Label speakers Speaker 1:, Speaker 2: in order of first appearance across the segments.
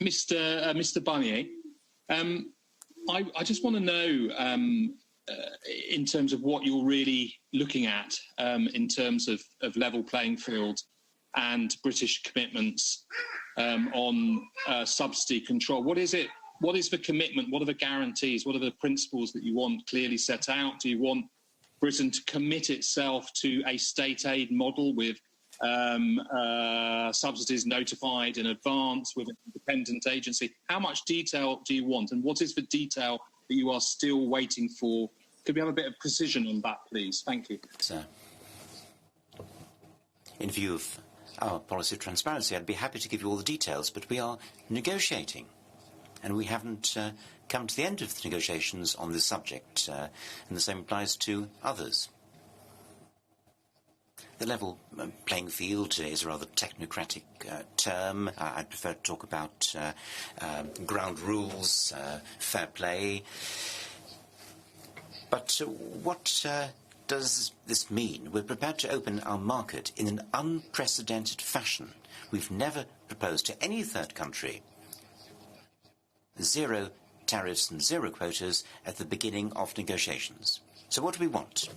Speaker 1: Mr. Barnier, I just want to know, in terms of what you're really looking at, in terms of level playing field and British commitments on subsidy control. What is it? What is the commitment? What are the guarantees? What are the principles that you want clearly set out? Do you want Britain to commit itself to a state aid model with subsidies notified in advance with an independent agency? How much detail do you want? And what is the detail that you are still waiting for? Could we have a bit of precision on that, please? Thank you.
Speaker 2: Sir, in view of our policy of transparency, I'd be happy to give you all the details, but we are negotiating, and we haven't come to the end of the negotiations on this subject, and the same applies to others. The level playing field is a rather technocratic term. I'd prefer to talk about ground rules, fair play. But what does this mean? We're prepared to open our market in an unprecedented fashion. We've never proposed to any third country zero tariffs and zero quotas at the beginning of negotiations. So what do we want?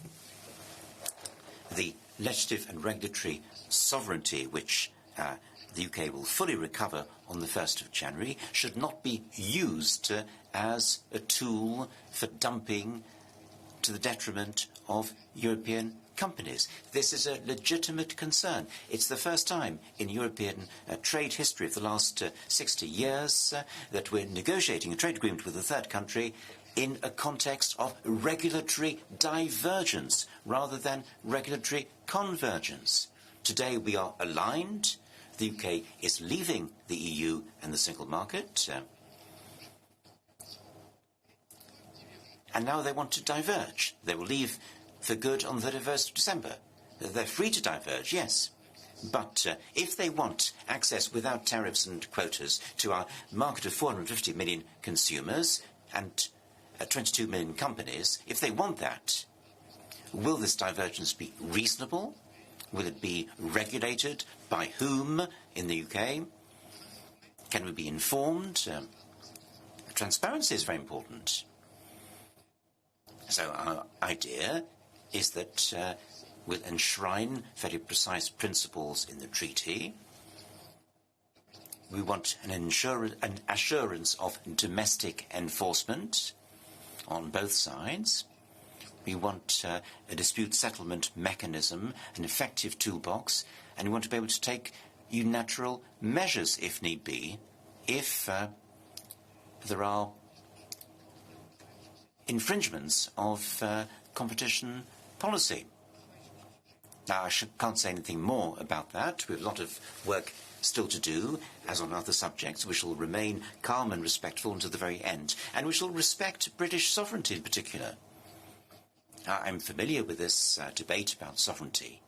Speaker 2: The legislative and regulatory sovereignty which the UK will fully recover on the 1st of January should not be used as a tool for dumping to the detriment of European companies. This is a legitimate concern. It's the first time in European trade history of the last 60 years that we're negotiating a trade agreement with a third country in a context of regulatory divergence rather than regulatory convergence. Today we are aligned. The UK is leaving the EU and the single market. And now they want to diverge. They will leave for good on the 31st of December. They're free to diverge, yes. But if they want access without tariffs and quotas to our market of 450 million consumers and 22 million companies, if they want that, will this divergence be reasonable? Will it be regulated? By whom in the UK? Can we be informed? Transparency is very important. So our idea is that we'll enshrine very precise principles in the treaty. We want an assurance of domestic enforcement on both sides. We want a dispute settlement mechanism, an effective toolbox, and we want to be able to take unilateral measures if need be, if there are infringements of competition policy. Now, I can't say anything more about that. We have a lot of work still to do, as on other subjects. We shall remain calm and respectful until the very end, and we shall respect British sovereignty in particular. I'm familiar with this debate about sovereignty.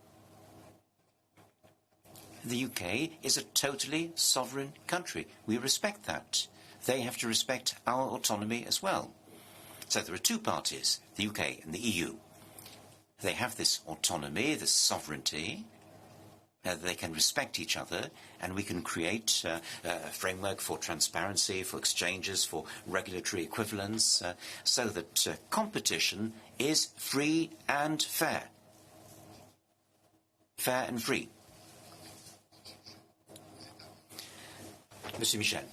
Speaker 2: The UK is a totally sovereign country. We respect that. They have to respect our autonomy as well. So there are two parties, the UK and the EU. They have this autonomy, this sovereignty. They can respect each other, and we can create a framework for transparency, for exchanges, for regulatory equivalence, so that competition is free and fair. Fair and free. Monsieur Michel.